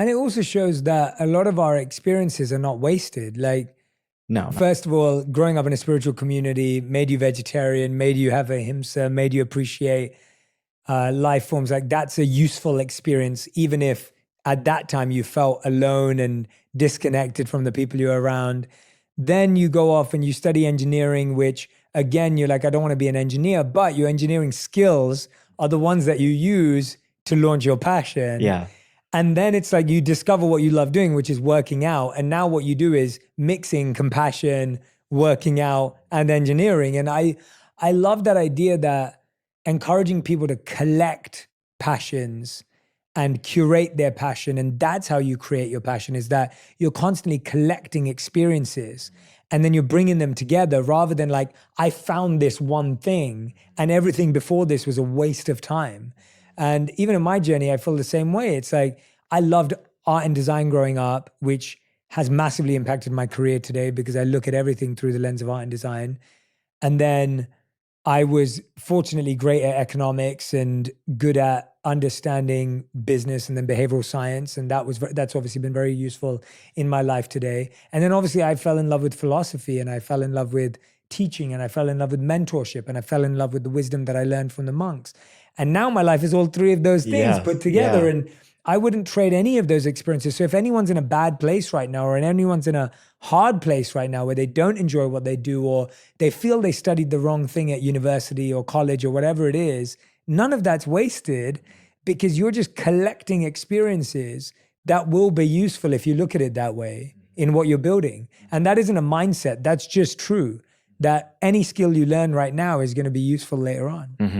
And it also shows that a lot of our experiences are not wasted. Like, No. first of all, growing up in a spiritual community made you vegetarian, made you have ahimsa, made you appreciate life forms. Like, that's a useful experience, even if at that time you felt alone and disconnected from the people you're around. Then you go off and you study engineering, which again, you're like, I don't want to be an engineer, but your engineering skills are the ones that you use to launch your passion. Yeah. And then it's like you discover what you love doing, which is working out. And now what you do is mixing compassion, working out, and engineering. And I love that idea that encouraging people to collect passions and curate their passion. And that's how you create your passion, is that you're constantly collecting experiences and then you're bringing them together, rather than like, I found this one thing and everything before this was a waste of time. And even in my journey, I feel the same way. It's like, I loved art and design growing up, which has massively impacted my career today because I look at everything through the lens of art and design. And then I was fortunately great at economics and good at understanding business and then behavioral science. And that's obviously been very useful in my life today. And then obviously I fell in love with philosophy, and I fell in love with teaching, and I fell in love with mentorship, and I fell in love with the wisdom that I learned from the monks. And now my life is all three of those things put together. Yeah. And I wouldn't trade any of those experiences. So if anyone's in a bad place right now, or anyone's in a hard place right now where they don't enjoy what they do, or they feel they studied the wrong thing at university or college or whatever it is, none of that's wasted, because you're just collecting experiences that will be useful if you look at it that way in what you're building. And that isn't a mindset. That's just true, that any skill you learn right now is going to be useful later on. Mm-hmm.